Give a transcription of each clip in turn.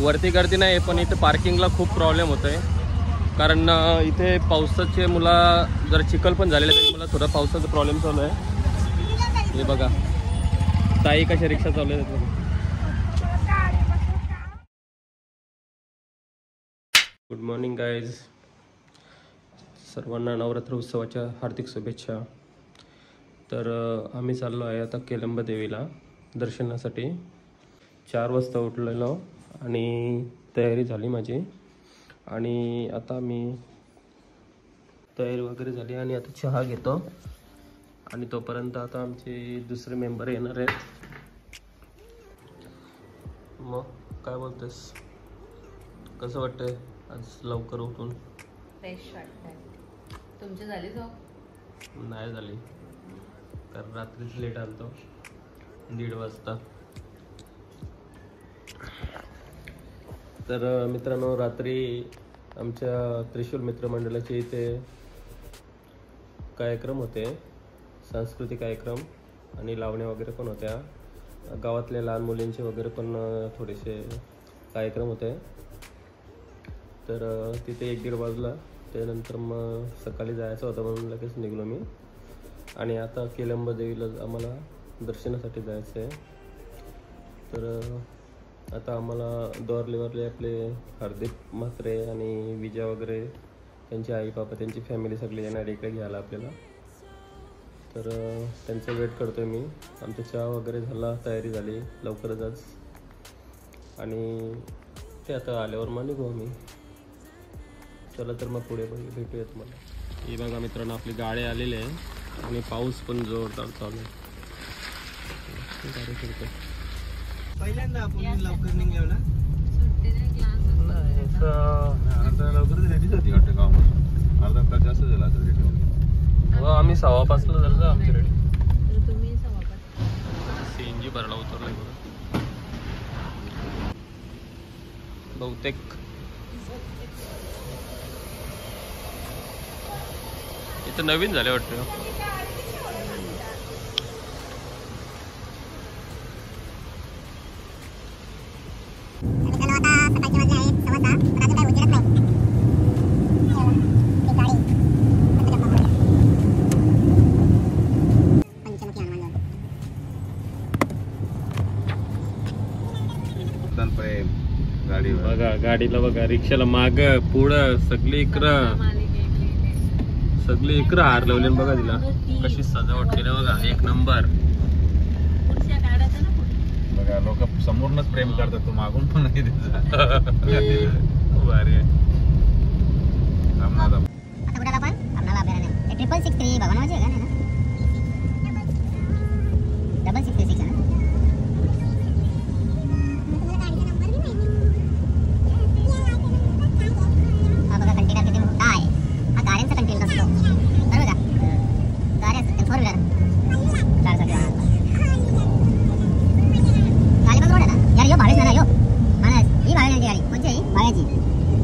वरती गर्दी नाही, पण इथे पार्किंगला खूप प्रॉब्लेम होतो आहे. कारण इथे पावसाचे मुला जर चिखल पण झालेलं आहे, मला थोडा पावसाचा प्रॉब्लेम चालू आहे. हे बघा ताई कशा रिक्षा चालू आहेत. गुड मॉर्निंग गाईज, सर्वांना नवरात्र उत्सवाच्या हार्दिक शुभेच्छा. तर आम्ही चाललो आहे आता केलंब देवीला दर्शनासाठी. 4 वाजता उठलेलो आणि तयारी झाली माझी, आणि आता मी तयारी वगैरे झाली आणि आता चहा घेतो. आणि तोपर्यंत आता आमचे दुसरे मेंबर येणार आहेत. मग काय बोलतेस, कसं वाटतंय आज लवकर उठून? फ्रेश वाटतंय. तुमची झाली झोप? नाही झाली, कारण रात्रीच लेट आलतो 1:30 वाजता. तर मित्रांनो, रात्री आमच्या त्रिशूल मित्रमंडळाचे इथे कार्यक्रम होते, सांस्कृतिक कार्यक्रम आणि लावण्या वगैरे पण होत्या. गावातल्या लहान मुलींचे वगैरे पण थोडेसे कार्यक्रम होते. तर तिथे 1-1:30 वाजला. त्यानंतर मग सकाळी जायचं होतं म्हणून लगेच निघलो मी. आणि आता केलंब देवीला आम्हाला दर्शनासाठी जायचं आहे. तर आता आम्हाला दोरलेवरले आपले हार्दिक म्हात्रे आणि विजय वगैरे त्यांचे आई बाबा त्यांची फॅमिली सगळी येणार इकडे घ्यायला आपल्याला. तर त्यांचं वेट करतो आहे मी. आमचा चहा वगैरे झाला, तयारी झाली लवकरच आज. आणि ते आता आल्यावर मग निघू आम्ही. चला तर मग पुढे भेटूया तुम्हाला. हे बघा मित्रांनो, आपली गाडी आलेली आहे आणि पाऊस पण जोरदार चालू आहे. गाडी फिरतो. पहिल्यांदा आपण लवकर निघलो ना. लवकर रेडी होती वाटतं गावापासून. अर्धा तास जास्त झाला आता रेडी. हो, आम्ही 6:15 झालं आमची रेडी. तुम्ही 6:15 CNG भरला उतरलाय बहुतेक. इथं नवीन झाले वाटतं. बघा गाडीला, बघा रिक्षाला माग पुढं सगळी इकडं हार लावले. बघा तिला कशी सजावट केली बघा, एक नंबर. बघा लोक समोरूनच प्रेम करतात, तू मागून पण नाही देत. भारी आहे.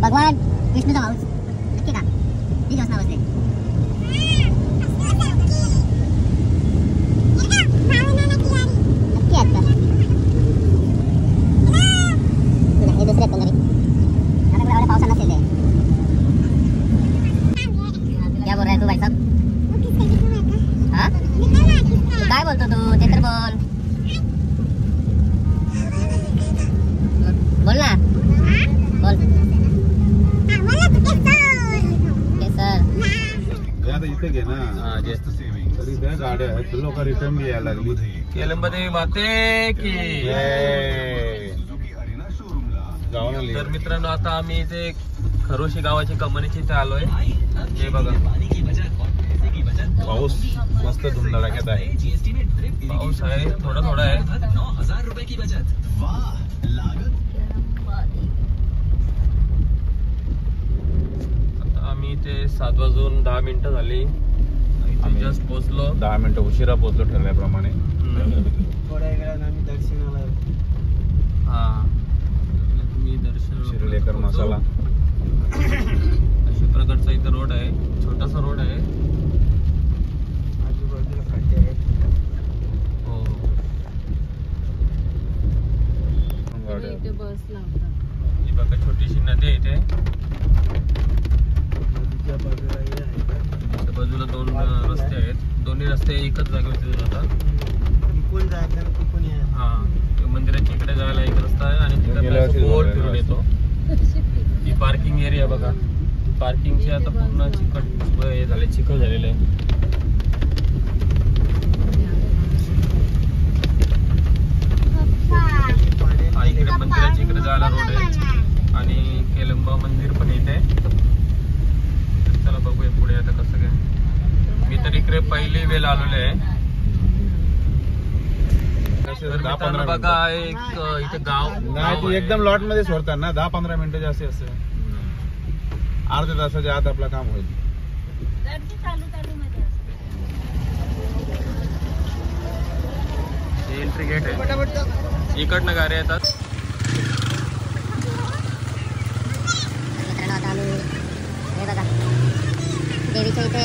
भगवान विष्णूचा माऊस नक्की का? ती जोसना बसले. नक्की आहेत का? हे दुसरे कोणतरी आता एवढ्या पावसा नसेल ते. क्या बोल रहा है तू भाई साहब? हाँ? तू काय बोलतो तू? ते तर बोल. बोल ना, बोल. आता इथे घे ना. तरी त्या गाड्या आहेत, लोक रिटर्न बी यायला लागली. केलंब देवी माते की. तर मित्रांनो, आता आम्ही इथे खरोशी गावाची कमानीची इथे आलोय. हे बघा पाऊस मस्त धुमधडाक्यात आहे. पाऊस आहे, थोडा थोडा आहे. आता आम्ही इथे 7:10 झाली. आम्ही जस्ट पोहोचलो. 10 मिनिटं उशिरा पोहोचलो ठरल्याप्रमाणे. थोड्या वेळात आम्ही दर्शनाला. हा, तुम्ही दर्शन शिरलेकर मसाला अशा प्रकारचा इथं रोड आहे, छोटासा रोड आहे. आजूबाजूला खड्डे आहेत. हो, इथे बस लावतात. दोन्ही रस्ते एकच जागेवरती जातात. तिकून जायचं आणि तिकून यायचं. हा, मंदिराच्या इकडे जायला एक रस्ता आहे आणि तिकडे गोल फिरून येतो. ही पार्किंग एरिया बघा. पार्किंगचे आता पूर्ण चिकट हे झाले, चिखल झालेलं आहे. हा, इकडे मंदिराच्या इकडे जायला रोड आहे आणि केलंबा मंदिर पण येते. चला बघूया पुढे आता कसं काय. मी तर इकडे पहिली वेळ आलेलो आहे. बघा एक इथे गाव नाही, ती एकदम लॉट मध्ये सोडतात ना, 10-15 मिनिटं जास्त असते. अर्ध्या तासाच्या आत आपलं काम होईल. हे एंट्री गेट आहे. इकडनं गाड्या येतात. मित्रांनो आता आम्ही हे बघा देवीच्या इथे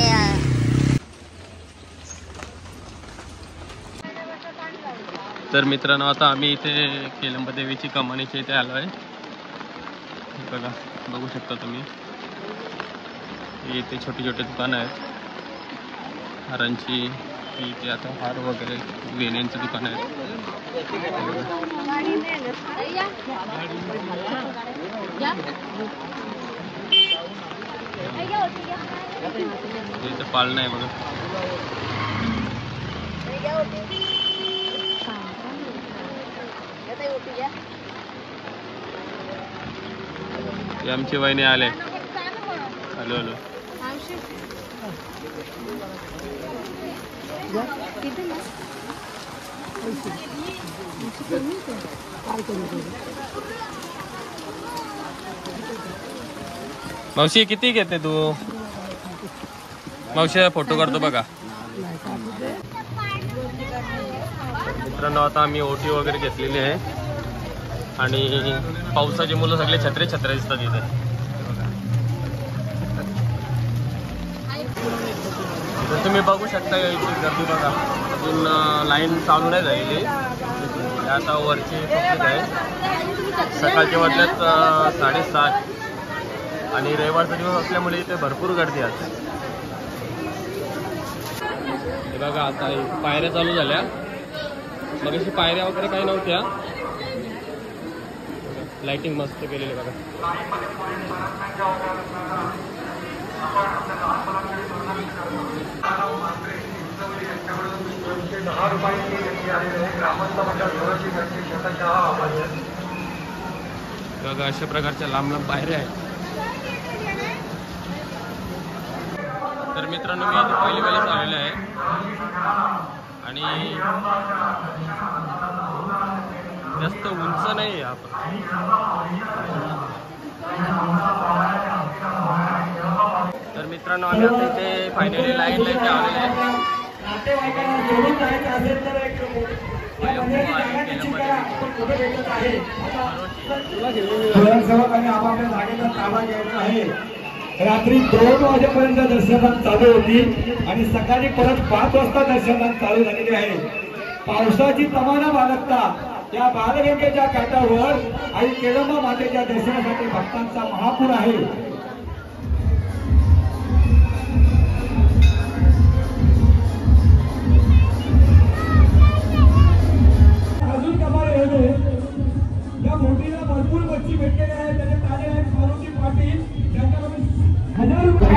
तर मित्रांनो आता आम्ही इथे केलंबा देवीची कमानीच्या इथे आलो आहे. बघा बघू शकता तुम्ही, इथे छोटी छोटी दुकानं आहेत हारांची. इथे आता हार वगैरे वेण्यांची दुकानं आहेत. इथे पाळणं आहे बघा. हे आमची वहिनी आले. Hello hello. मावशी किती घेते तू? मावशी फोटो काढतो बघा. मित्रांनो आता आम्ही ओटी वगैरे घेतलेली आहे आणि पावसाची मुलं सगळे छत्रे दिसतात इथे. तर तुम्ही बघू शकता इथे गर्दी बघा. अजून लाईन चालू नाही झालेली. आता वरची पब्लिक आहे. सकाळच्या वाजल्यात 7:30 आणि रविवारचा दिवस असल्यामुळे इथे भरपूर गर्दी असते. हे बघा आता पायऱ्या चालू झाल्या. मग अशी पायऱ्या वगैरे काही नव्हत्या. लाइटिंग मस्त केलेली बघा. बघा अशा प्रकारच्या लांब लांब पायऱ्या आहेत. तर मित्रांनो मी इथे पहिली वेळेस आलेलो आहे आणि जास्त उंच नाही आहे. तर मित्रांनो आम्ही आता इथे फायनली लाईन इथे आलेले आहे. स्वयंसेवकांनी आपापल्या जागेचा ताबा घ्यायचा आहे. रात्री 2 वाजेपर्यंत दर्शनात चालू होती आणि सकाळी परत 5 वाजता दर्शनात चालू झालेली आहे. पावसाची तमाना बाळगता या बालगंगेच्या काठावर आई केळंबा मातेच्या दर्शनासाठी भक्तांचा महापूर आहे. अजून कमाल होते या मोठीला भरपूर बच्ची भेटलेले आहेत. त्याचे ताले आहेत मारुती पाटील त्यांच्याकडून 1000 रुपये.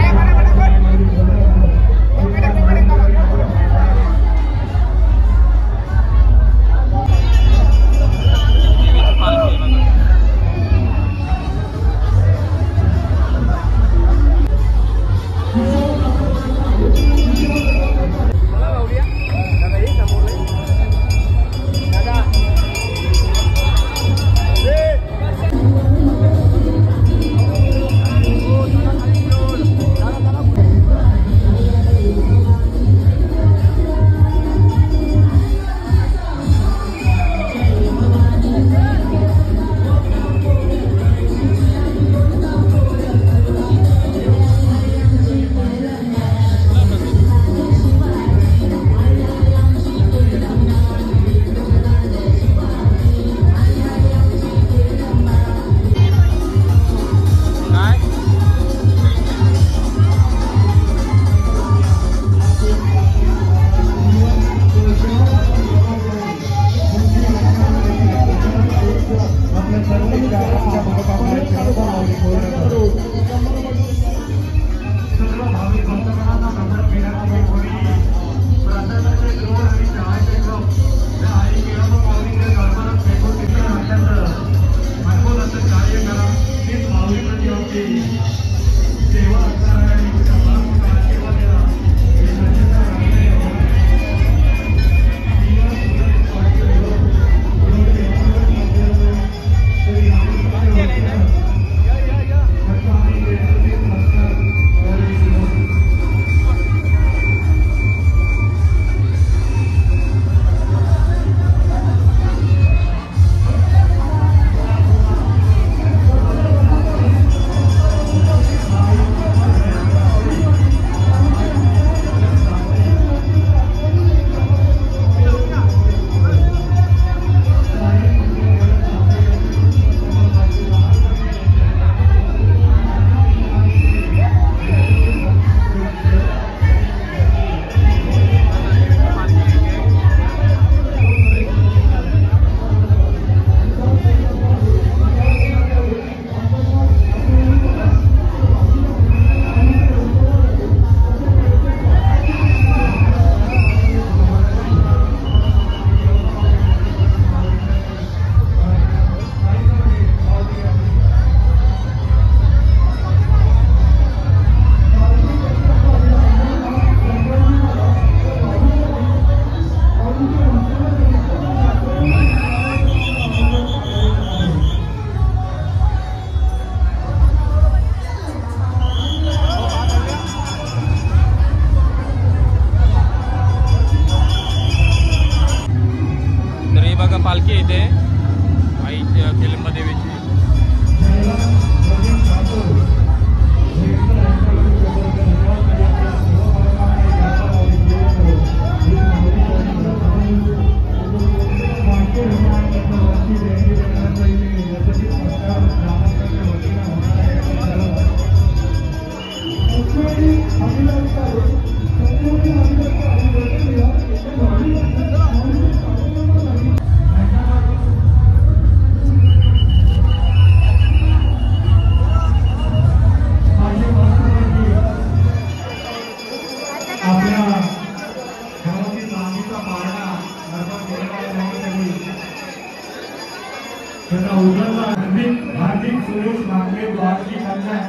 आहे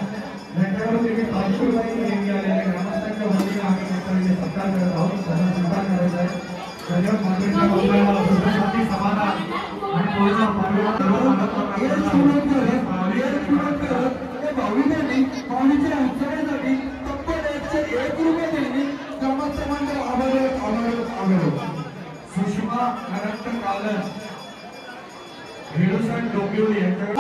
त्यांच्याकडून देखील 500 रुपयाची देणगी आलेली आहे. ग्रामस्थांच्या वतीने आम्ही त्यांचा सत्कार करत आहोत. त्यांना सन्मान करायचा आहे. धन्यवाद. काँग्रेसच्या बाजूला सुशांती समाधान आणि थोडासा भाविकांनी पाहुणीच्या उत्सवासाठी तब्बल 101 रुपये दिली. ग्रामस्थांचे आभार सुषमा अनंत कालन हेडूसन डोंबिवली यांच्याकडे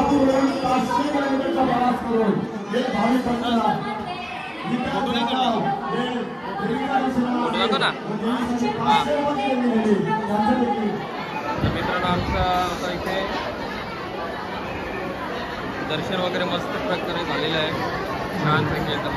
500 किलोमीटरचा प्रवास करून एक भाविक बंधूला मित्रांनो आमचं आता इथे दर्शन वगैरे मस्त प्रकारे झालेलं आहे. छानपैकी एकदम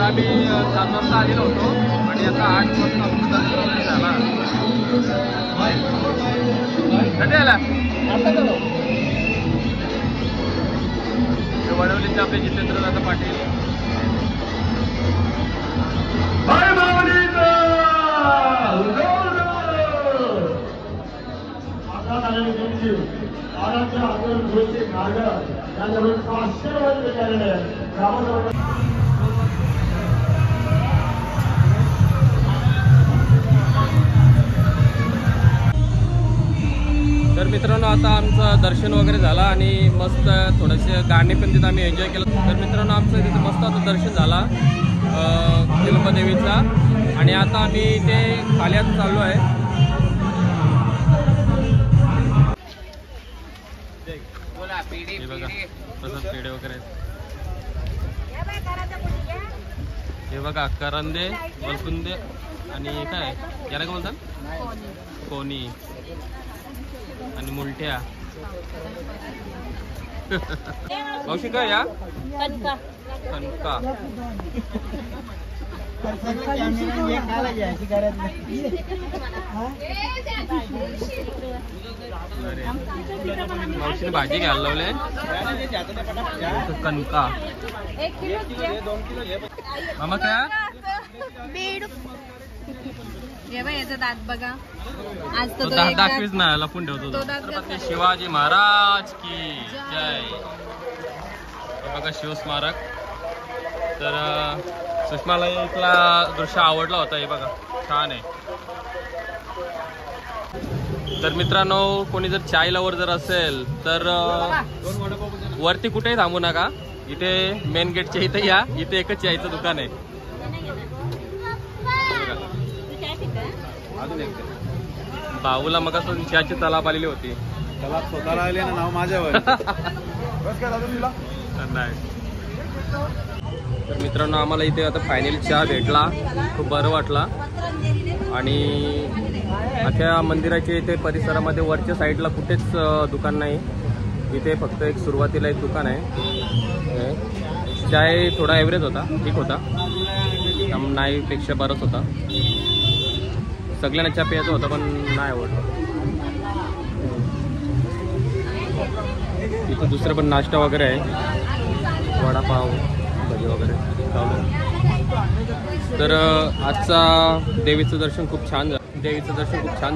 आम्ही 7 वाजता आलेलो होतो आणि आता 8 वाजता झाला. कधी आला वडवलीचे आपले जितेंद्रदादा पाटील. तर मित्रांनो आता आमचं दर्शन वगैरे झालं आणि मस्त थोडेसे गाणे पण तिथं आम्ही एन्जॉय केलं. तर मित्रांनो आमचं तिथं मस्त आता दर्शन झाला तिरुपदेवीचा आणि आता आम्ही इथे खाली आता चाललो आहे. हे बघा तसंच पेढे वगैरे हे बघा करंदे वलकुंदे आणि काय याला काय बोलतात कोणी आणि मुलट्या. मावशी काय या कणका मावशीने भाजी घ्यायला लावले कणका. मामा काय याचा दात बघा आज तो दाखवीच ना लपून ठेवतो. छत्रपती शिवाजी महाराज की जय. हे बघा शिवस्मारक. तर सुषमाला इथला दृश्य आवडला होता. हे बघा छान आहे. तर मित्रांनो कोणी जर चाय लवर जर असेल तर वरती कुठेही थांबू नका. इथे मेन गेटच्या इथे या. इथे एकच चायचं दुकान आहे. भाऊला मग असं चहाची तलाप आलेली होती. तलाप स्वतःला आले ना नाव माझ्यावर. नाही. तर मित्रांनो आम्हाला इथे आता फायनली चहा भेटला. खूप बरं वाटला. आणि अख्या मंदिराच्या इथे परिसरामध्ये वरच्या साईडला कुठेच दुकान नाही. इथे फक्त एक सुरुवातीला एक दुकान आहे. चाय थोडा ॲव्हरेज होता, ठीक होता, नाहीपेक्षा बरंच होता. सगळ्यांना चहा प्यायचा होता पण नाही आवडलं. इथं दुसरं पण नाश्ता वगैरे आहे, वडापाव भजी वगैरे चालू आहे. तर आजचा देवीचं दर्शन खूप छान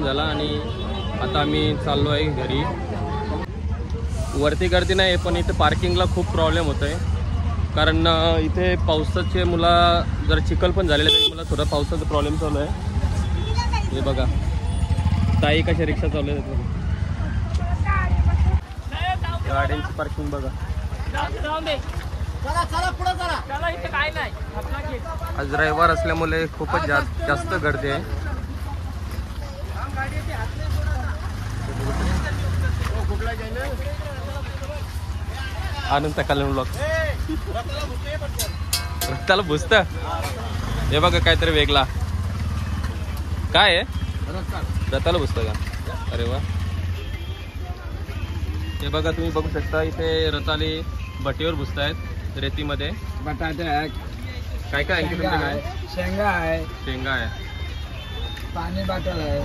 झालं आणि आता आम्ही चाललो आहे घरी. वरती गर्दी नाही पण इथे पार्किंगला खूप प्रॉब्लेम होतो आहे, कारण इथे पावसाचे जर चिखल पण झालेलं आहे, मला थोडा पावसाचा प्रॉब्लेम चालू आहे. हे बघा ताई कशा रिक्षा चालू आहेत, गाड्यांची पार्किंग बघा. आज रविवार असल्यामुळे खूपच जास्त गर्दी आहे. आनंद कल्याण ब्लॉग रस्त्याला बुजत. हे बघा काहीतरी वेगळा काय आहे, रथाला बुजत का? अरे वा. हे बघा तुम्ही बघू शकता इथे रताले बटीवर बुजतायत रेतीमध्ये. बटाटे आहे, काय काय आणखी तुमचं काय? शेंगा आहे, पाणी बॉटल आहे.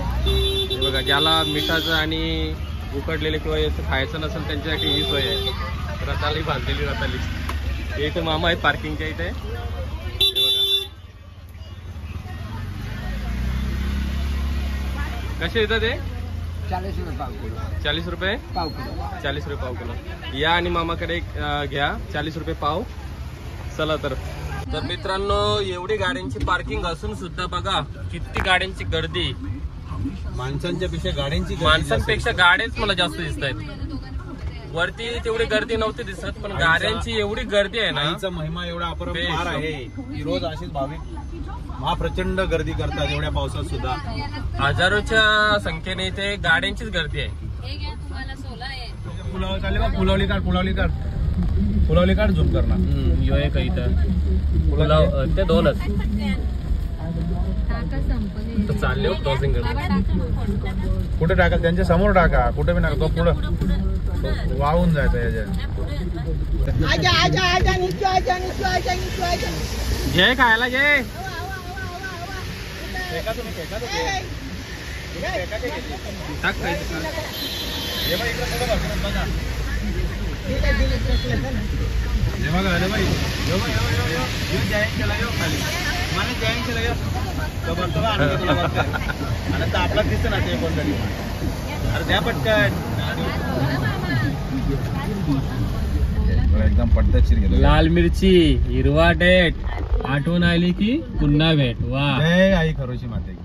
हे बघा ज्याला मिठाचं आणि उकडलेले किंवा याचं खायचं नसेल त्यांच्यासाठी ही सोय आहे. रताली बांधलेली रताली. हे इथे मामा आहेत पार्किंगच्या इथे. हे बघा कसे येतात ते? 40 रुपये पाव किलो. 40 रुपये पाव किलो. 40 रुपये पाव किलो. या आणि मामाकडे घ्या 40 रुपये पाव. चला तर मित्रांनो, एवढी गाड्यांची पार्किंग असून सुद्धा बघा किती गाड्यांची गर्दी. माणसांपेक्षा गाड्याच मला जास्त दिसत आहेत. वरती तेवढी गर्दी नव्हती दिसत पण गाड्यांची एवढी गर्दी आहे ना. महिमा एवढा अपरंपार आहे की रोज अशीच भाविक महाप्रचंड गर्दी करतात एवढ्या पावसात सुद्धा. हजारोच्या संख्येने इथे गाड्यांचीच गर्दी आहे. फुलावली काढ झूम करणार. यो एक इथं ते दोनच चालले क्रॉसिंग करत. कुठे टाकाल? त्यांच्या समोर टाका, कुठे बी नका. तो पुढं वाहून जायचं याच्या. जय खायला जय. आपला दिसत ना ते कोणतरी. अरे द्या पटकन. एकदम पद्धतशीर गेलो. लाल मिरची, हिरवा डेट, आठवण आली की पुन्हा भेट. वा. जय आई खरोशी माते.